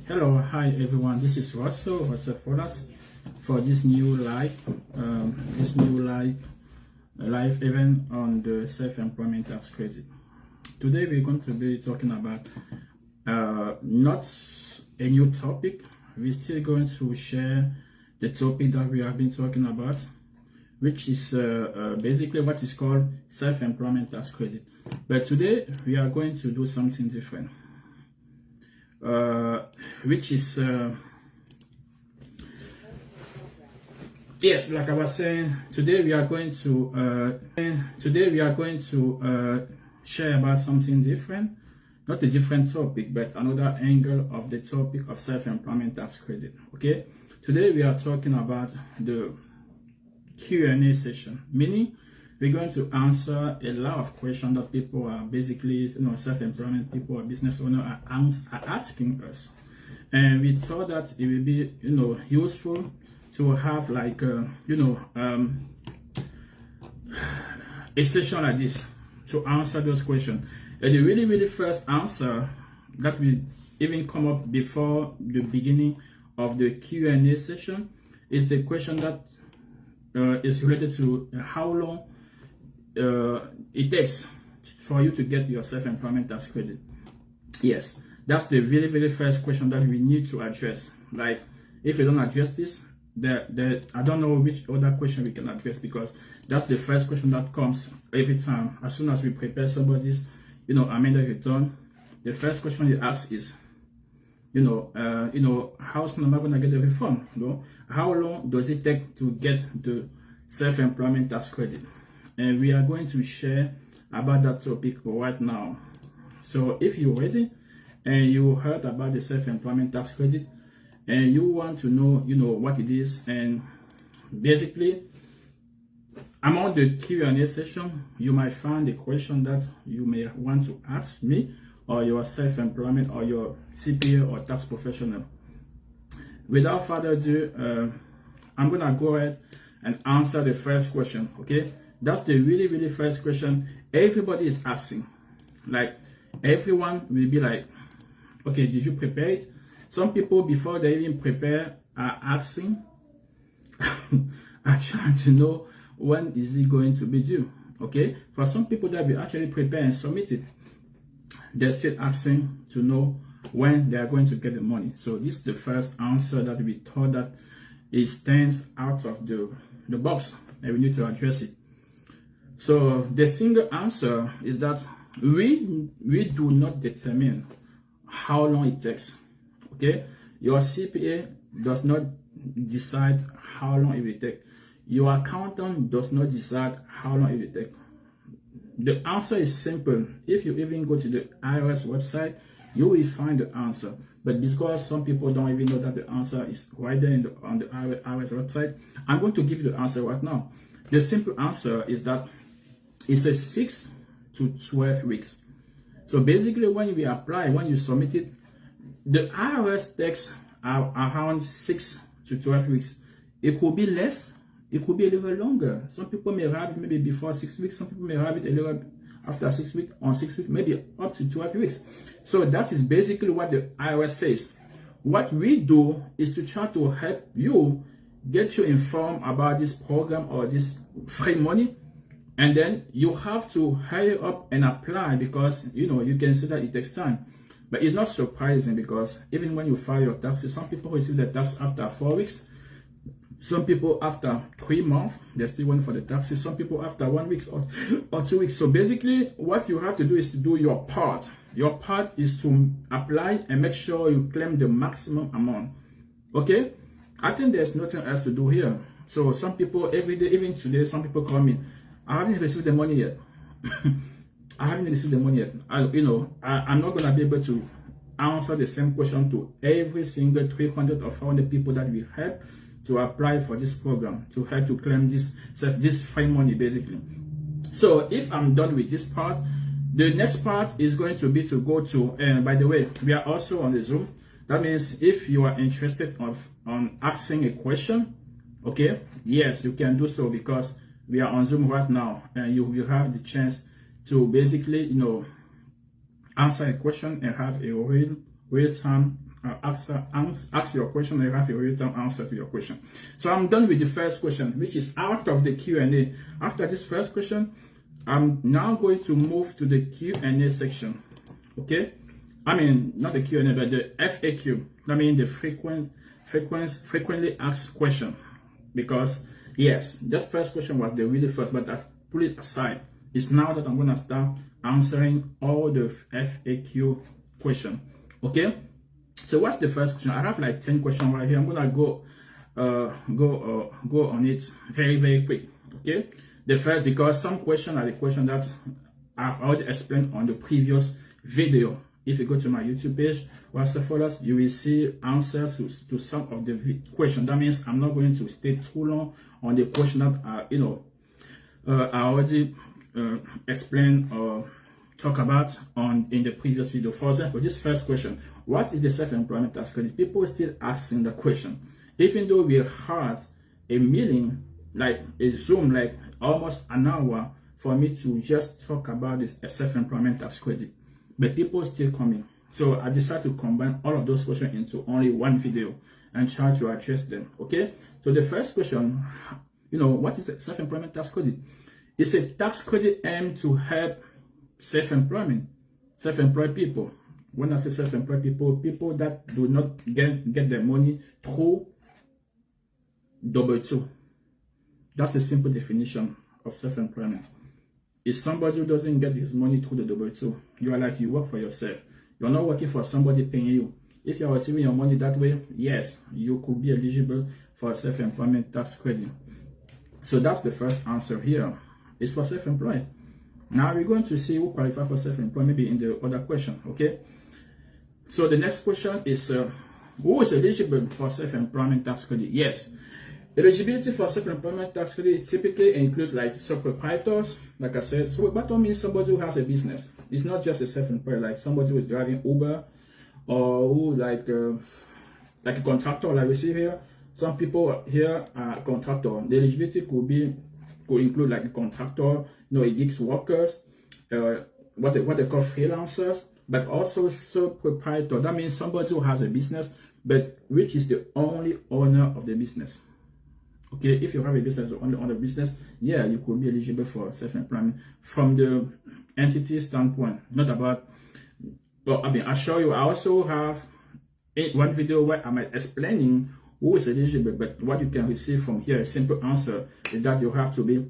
Hello, hi everyone. This is Russell Folas for this new live event on the self-employment tax credit. Today we're going to be talking about not a new topic. We're still going to share the topic that we have been talking about, which is basically what is called self-employment tax credit. But today we are going to do something different, which is yes, like I was saying, today we are going to share about something different, not a different topic, but another angle of the topic of self-employment tax credit. Okay, today we are talking about the Q&A session, meaning we're going to answer a lot of questions that people are basically, self-employment people or business owners are asking us, and we thought that it will be, useful to have like, a session like this to answer those questions. And the really first answer that will even come up before the beginning of the Q&A session is the question that is related to how long it takes for you to get your self-employment tax credit. Yes, that's the very first question that we need to address. Like, if we don't address this, I don't know which other question we can address, because that's the first question that comes every time. As soon as we prepare somebody's amended return, the first question they ask is, how soon am I going to get the refund? How long does it take to get the self-employment tax credit? And we are going to share about that topic right now. So if you're ready and you heard about the self-employment tax credit and you want to know, what it is, and basically among the Q&A session, you might find a question that you may want to ask me or your self-employment or your CPA or tax professional. Without further ado, I'm gonna go ahead and answer the first question. Okay, that's the really first question everybody is asking. Like, everyone will be like, okay, did you prepare it? Some people, before they even prepare, are asking are trying to know when is it going to be due. Okay, for some people that will actually prepare and submit it, they're still asking to know when they are going to get the money. So this is the first answer that we thought that it stands out of the box, and we need to address it. So the single answer is that we do not determine how long it takes. Okay, your CPA does not decide how long it will take. Your accountant does not decide how long it will take. The answer is simple. If you even go to the IRS website, you will find the answer. But because some people don't even know that the answer is right there on the IRS website, I'm going to give you the answer right now. The simple answer is that it's a 6 to 12 weeks. So basically, when we apply, when you submit it, the IRS takes around 6 to 12 weeks. It could be less, it could be a little longer. Some people may have it maybe before 6 weeks, some people may have it a little after 6 weeks, on 6 weeks, maybe up to 12 weeks. So that is basically what the IRS says. What we do is to try to help you, get you informed about this program or this free money, and then you have to hurry up and apply, because you can see that it takes time. But it's not surprising, because even when you file your taxes, some people receive the tax after 4 weeks. Some people after 3 months, they're still waiting for the taxes. Some people after 1 week or 2 weeks. So basically, what you have to do is to do your part. Your part is to apply and make sure you claim the maximum amount. Okay? I think there's nothing else to do here. So some people, every day, even today, some people call me, I haven't received the money yet. I haven't received the money yet. I'm not going to be able to answer the same question to every single 300 or 400 people that we help to apply for this program, to help to claim this free money, basically. So if I'm done with this part, the next part is going to be to go to, and by the way, we are also on the Zoom. That means if you are interested on asking a question, okay, yes, you can do so, because we are on Zoom right now, and you will have the chance to basically, answer a question and have a real real-time ask your question, and you have a real-time answer to your question. So I'm done with the first question, which is out of the Q&A. After this first question, I'm now going to move to the Q&A section. Okay, I mean not the Q&A, but the FAQ. I mean the frequently asked question, because yes, that first question was the really first, but I put it aside. It's now that I'm gonna start answering all the FAQ question. Okay, so what's the first question? I have like 10 questions right here. I'm gonna go on it very quick. Okay, the first, because some questions are the questions that I've already explained on the previous video. If you go to my YouTube page, us, you will see answers to some of the questions. That means I'm not going to stay too long on the question that I already explained or talk about in the previous video. For example, this first question: what is the self-employment tax credit? People still asking the question, even though we had a meeting, like a Zoom, like almost an hour for me to just talk about this self-employment tax credit, but people still coming. So I decided to combine all of those questions into only one video and try to address them. Okay, so the first question, what is a self-employment tax credit? It's a tax credit aimed to help self-employed people. When I say self-employed people, people that do not get their money through W-2. That's a simple definition of self-employment. It's somebody who doesn't get his money through the W-2. You work for yourself. You're not working for somebody paying you. If you're receiving your money that way, yes, you could be eligible for a self-employment tax credit. So that's the first answer here. It's for self-employed. Now we're going to see who qualify for self-employed, maybe in the other question. Okay. So the next question is, who is eligible for self-employment tax credit? Yes. Eligibility for self-employment tax credit typically includes like sole proprietors, like I said. So that means somebody who has a business. It's not just a self-employed, like somebody who is driving Uber, or who like a contractor, like we see here. Some people here are contractor. The eligibility could include like a contractor, a gigs workers, what they call freelancers, but also sole proprietor. That means somebody who has a business, but which is the only owner of the business. Okay, if you have a business or only owner business, yeah, you could be eligible for self-employment from the entity standpoint. Not about, but I mean, I show you. I also have one video where I'm explaining who is eligible, but what you can receive from here, a simple answer is that you have to be,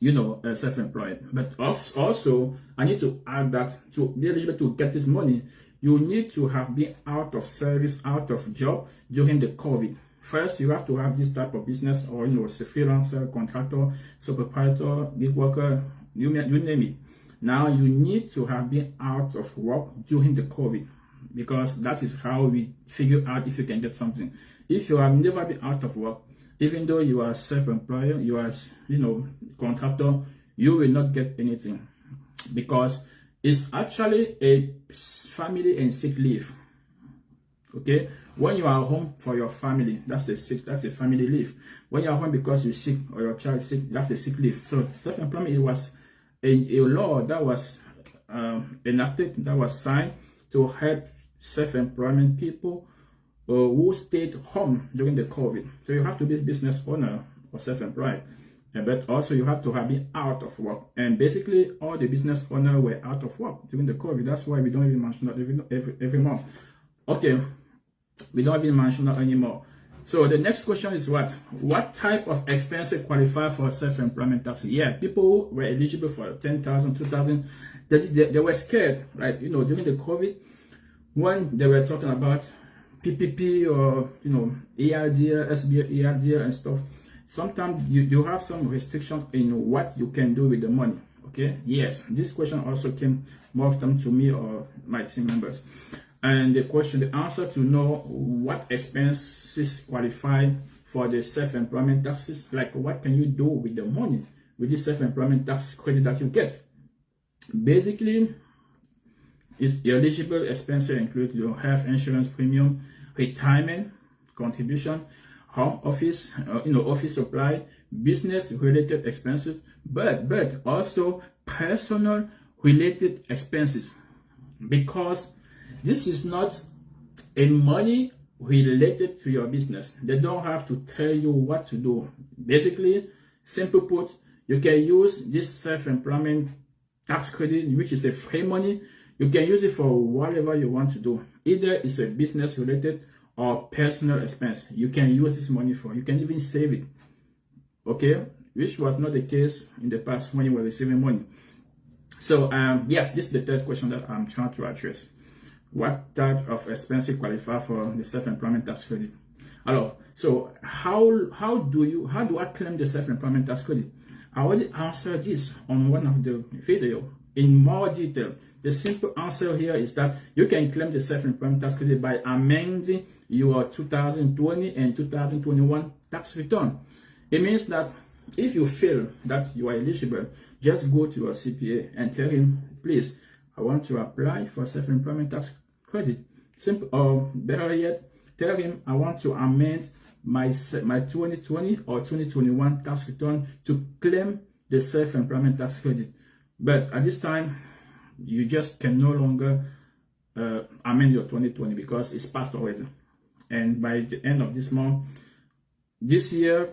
self-employed. But also, I need to add that to be eligible to get this money, you need to have been out of service, out of job during the COVID. First, you have to have this type of business, or as a freelancer, contractor, sole proprietor, gig worker, you name it. Now you need to have been out of work during the COVID, because that is how we figure out if you can get something. If you have never been out of work, even though you are self-employed, you are contractor, you will not get anything, because it's actually a family and sick leave. Okay, when you are home for your family, that's a family leave. When you are home because you're sick or your child is sick, that's a sick leave. So self-employment, it was a law that was enacted, that was signed to help self-employment people who stayed home during the COVID. So you have to be a business owner or self-employed, but also you have to have been out of work. And basically, all the business owners were out of work during the COVID. That's why we don't even mention that every month. Okay, we don't even mention that anymore. So the next question is what type of expenses qualify for self-employment tax? Yeah, people who were eligible for 10,000, 2,000, they were scared, right? During the COVID, when they were talking about PPP or ERD, SBA, ERD and stuff, sometimes you have some restrictions in what you can do with the money. Okay, yes, this question also came more often to me or my team members. And the answer to know what expenses qualify for the self-employment taxes, like what can you do with the money, with this self-employment tax credit that you get. Basically, its eligible expenses include your health insurance premium, retirement contribution, home office, office supply, business-related expenses, but also personal-related expenses, because this is not and money related to your business. They don't have to tell you what to do. Basically, simple put, you can use this self-employment tax credit, which is a free money. You can use it for whatever you want to do. Either it's a business related or personal expense. You can use this money for. You can even save it. Okay, which was not the case in the past when you were receiving money. So yes, this is the third question that I'm trying to address. What type of expenses qualify for the self-employment tax credit? Alors, so how do I claim the self-employment tax credit? I already answered this on one of the video in more detail. The simple answer here is that you can claim the self-employment tax credit by amending your 2020 and 2021 tax return. It means that if you feel that you are eligible, just go to your CPA and tell him, please, I want to apply for self-employment tax credit. Simple, or better yet, tell him I want to amend my 2020 or 2021 tax return to claim the self-employment tax credit. But at this time, you just can no longer amend your 2020 because it's passed already. And by the end of this month, this year,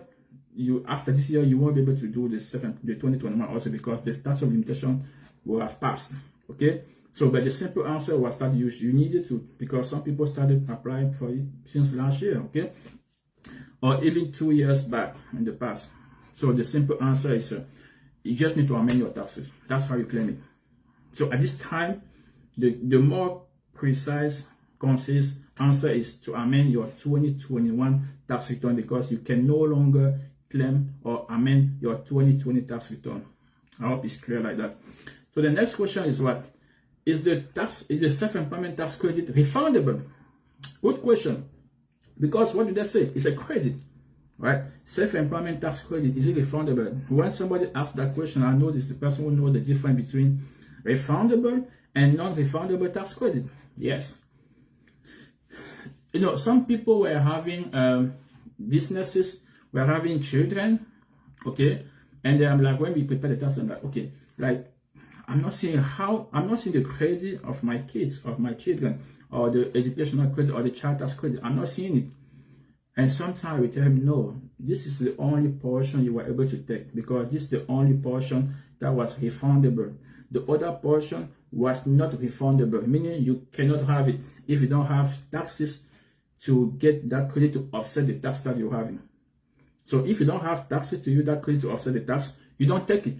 after this year, you won't be able to do the 2021 also because the statute of limitation will have passed. Okay, so but the simple answer was that you needed to, because some people started applying for it since last year, okay, or even 2 years back in the past. So the simple answer is you just need to amend your taxes. That's how you claim it. So at this time, the more precise, concise answer is to amend your 2021 tax return because you can no longer claim or amend your 2020 tax return. I hope it's clear like that. So the next question is what? Is the self-employment tax credit refundable? Good question. Because what did they say? It's a credit, right? Self-employment tax credit, is it refundable? When somebody asks that question, I know this the person will know the difference between refundable and non-refundable tax credit. Yes. You know, some people were having businesses, were having children, okay? And then I'm like, when we prepare the tax, I'm like, okay, like, I'm not seeing the credit of my kids, of my children, or the educational credit, or the child tax credit. I'm not seeing it. And sometimes we tell them, no, this is the only portion you were able to take because this is the only portion that was refundable. The other portion was not refundable, meaning you cannot have it if you don't have taxes to get that credit to offset the tax that you're having. So if you don't have taxes to use that credit to offset the tax, you don't take it.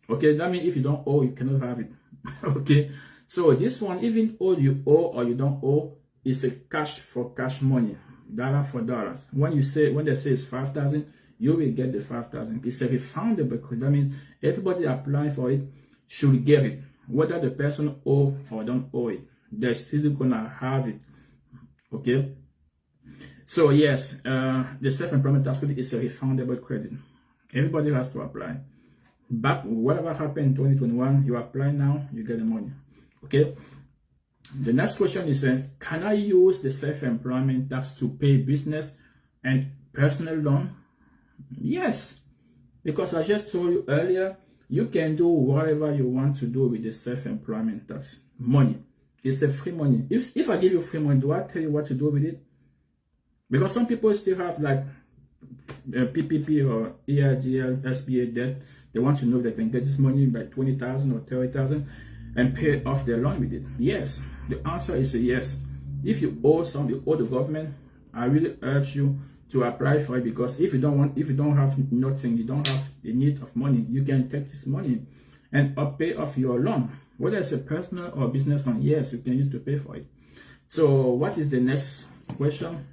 Okay, that means if you don't owe, you cannot have it. Okay, so this one, even though you owe or you don't owe, is a cash for cash money, dollar for dollars. When they say it's 5,000, you will get the 5,000. It's a refundable credit. That means everybody applying for it should get it, whether the person owe or don't owe it. They're still gonna have it. Okay. So yes, the self-employment tax credit is a refundable credit. Everybody has to apply. But whatever happened in 2021, you apply now, you get the money. Okay. The next question is, can I use the self-employment tax to pay business and personal loan? Yes, because I just told you earlier, you can do whatever you want to do with the self-employment tax money. It's a free money. If I give you free money, do I tell you what to do with it? Because some people still have like PPP or EIDL, SBA debt. They want to know that they can get this money by 20,000 or 30,000 and pay off their loan with it. Yes, the answer is a yes. If you owe the government, I really urge you to apply for it because if you don't have nothing, you don't have the need of money, you can take this money and pay off your loan. Whether it's a personal or business loan, yes, you can use to pay for it. So what is the next question?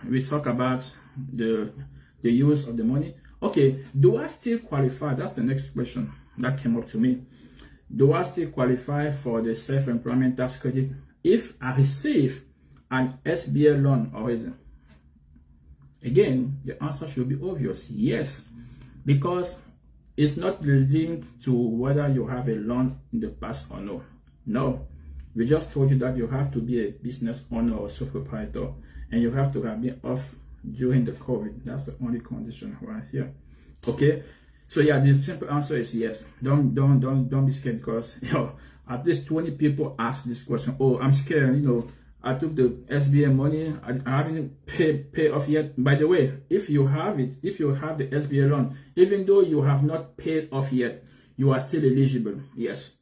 We talk about the use of the money. Okay, do I still qualify? That's the next question that came up to me. Do I still qualify for the self-employment tax credit if I receive an SBA loan already? Again, the answer should be obvious. Yes, because it's not linked to whether you have a loan in the past or no. No, we just told you that you have to be a business owner or sole proprietor, and you have to have been off during the COVID. That's the only condition right here. Okay, so yeah, the simple answer is yes. Don't be scared because at least 20 people ask this question. Oh, I'm scared, you know, I took the SBA money, I haven't pay off yet. By the way, if you have it, if you have the SBA loan, even though you have not paid off yet, you are still eligible. Yes,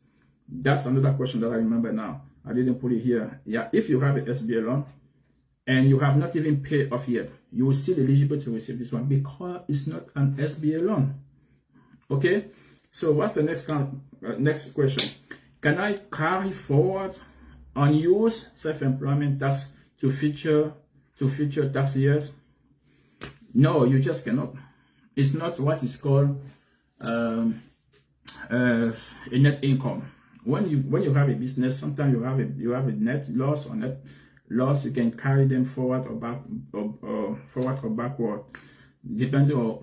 that's another question that I remember now. I didn't put it here. Yeah, if you have an SBA loan and you have not even paid off yet, you are still eligible to receive this one because it's not an SBA loan. Okay, so what's the next question? Can I carry forward unused self-employment tax to future tax years? No, you just cannot. It's not what is called a net income. When you have a business, sometimes you have a net loss or net loss. You can carry them forward or back forward or backward, depending on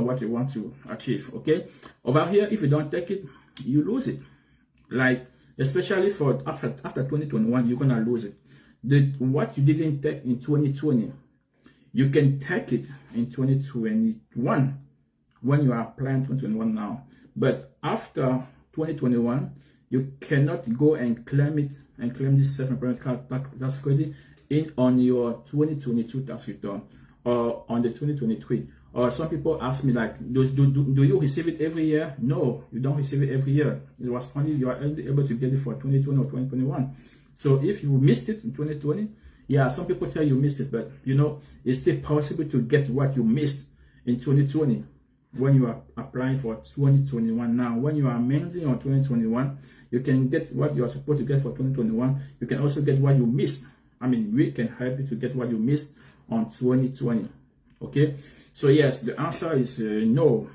what you want to achieve. Okay, over here, if you don't take it, you lose it. Like, especially for after 2021, you're gonna lose it. What you didn't take in 2020, you can take it in 2021 when you are applying 2021 now. But after 2021, you cannot go and claim it and claim this self-employment tax credit on your 2022 tax return or on the 2023. Or some people ask me like, do you receive it every year? No, you don't receive it every year. It was only you are able to get it for 2020 or 2021. So if you missed it in 2020, yeah, some people tell you missed it, but you know, it's still possible to get what you missed in 2020 when you are applying for 2021. Now, when you are amending on 2021, you can get what you are supposed to get for 2021. You can also get what you missed. I mean, we can help you to get what you missed on 2020. Okay, so yes, the answer is no,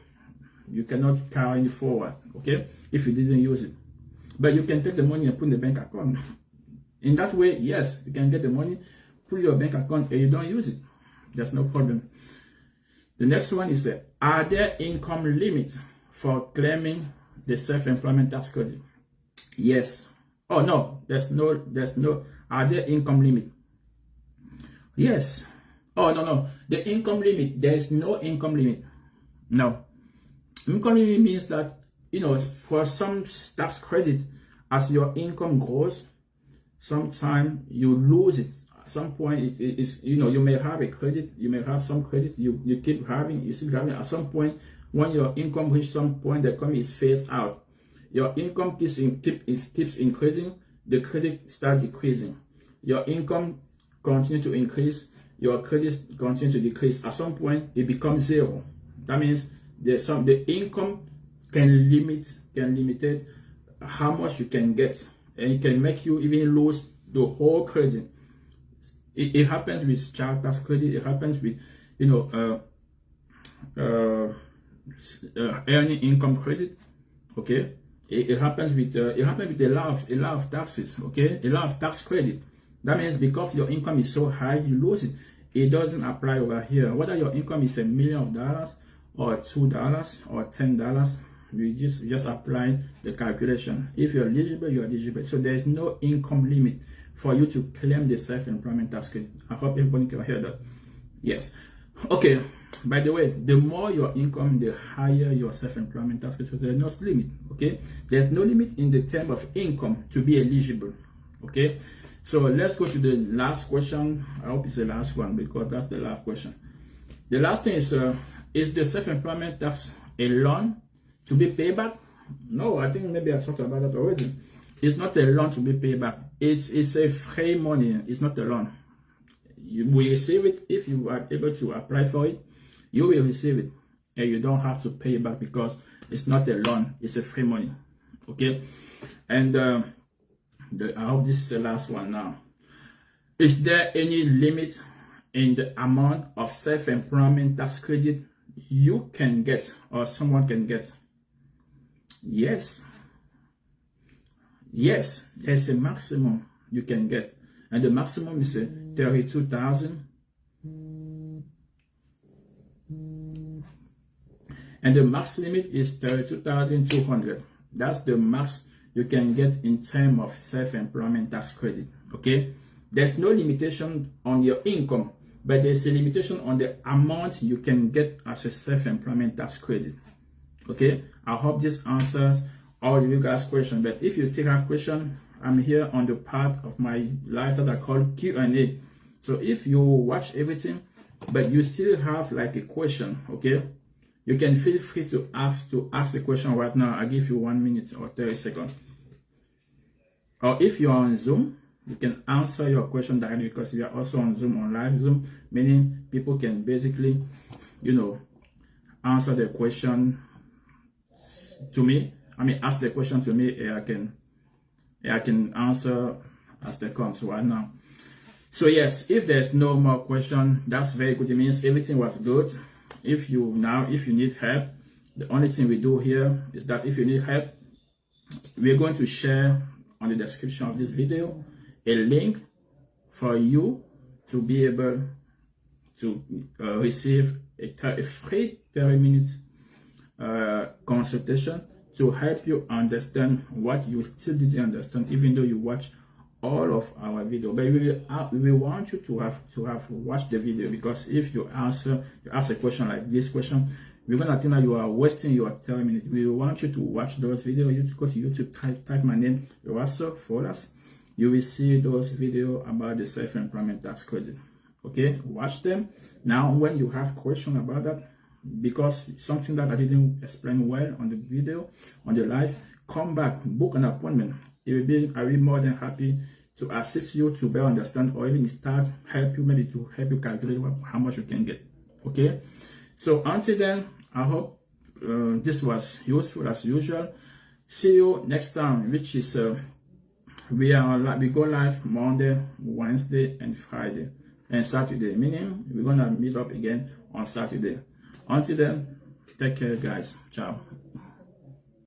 you cannot carry it forward, okay, if you didn't use it. But you can take the money and put in the bank account. In that way, yes, you can get the money, put your bank account, and you don't use it. There's no problem. The next one is, are there income limits for claiming the self-employment tax credit? Yes. Oh no, there's no. Are there income limit? Yes. Oh, no. The income limit, there is no income limit. No. Income limit means that, you know, for some tax credit, as your income grows, sometimes you lose it. At some point, it is, you know, you may have a credit, you may have some credit, you keep having, you still having. At some point, when your income reaches some point, the income is phased out. Your income keeps increasing, the credit starts decreasing. Your income continues to increase, your credits continue to decrease. At some point, it becomes zero. That means the income can limit how much you can get, and it can make you even lose the whole credit. It happens with child tax credit. It happens with, you know, earning income credit. Okay, it happens with a lot of taxes. Okay, a lot of tax credit. That means because your income is so high, you lose it. It doesn't apply over here. Whether your income is $1 million or $2 or $10, we just apply the calculation. If you're eligible, you're eligible. So there is no income limit for you to claim the self-employment tax credit. I hope everybody can hear that. Yes. Okay. By the way, the more your income, the higher your self-employment tax credit. So there's no limit. Okay. There's no limit in the term of income to be eligible. Okay. So let's go to the last question. I hope it's the last one because that's the last question. The last thing is the self-employment tax a loan to be paid back? No, I think maybe I talked about that already. It's not a loan to be paid back. It's a free money. It's not a loan. You will receive it if you are able to apply for it. You will receive it, and you don't have to pay it back because it's not a loan. It's a free money. Okay, and I hope this is the last one now. Is there any limit in the amount of self-employment tax credit you can get or someone can get? Yes. Yes, there's a maximum you can get. And the maximum is $32,000. And the max limit is $32,200. That's the max you can get in terms of self-employment tax credit. Okay, there's no limitation on your income, but there's a limitation on the amount you can get as a self-employment tax credit. Okay, I hope this answers all you guys question. But if you still have question, I'm here on the part of my live that I call Q&A. So if you watch everything but you still have like a question, okay, you can feel free to ask the question right now. I give you 1 minute or 30 seconds. Or if you are on Zoom, you can answer your question directly, because we are also on Zoom, on live Zoom, meaning people can basically, you know, answer the question to me. I mean, ask the question to me, and I can answer as they come. So right now. So yes, if there's no more question, that's very good. It means everything was good. If you need help, the only thing we do here is that if you need help, we're going to share on the description of this video a link for you to be able to receive a free 30 minutes consultation to help you understand what you still didn't understand, even though you watch all of our video. But we want you to have watched the video, because if you ask a question like this question, we're gonna think that you are wasting your 30 minutes. We want you to watch those videos. You go to YouTube, type my name, Russell Folas. You will see those videos about the self-employment tax credit. Okay, watch them. Now, when you have question about that, because something that I didn't explain well on the video, on the live, come back, book an appointment. I'll be more than happy to assist you to better understand, or even help you calculate how much you can get. Okay, so until then, I hope this was useful as usual. See you next time, which is we go live Monday, Wednesday, and Friday, and Saturday, meaning we're gonna meet up again on Saturday. Until then, take care, guys. Ciao.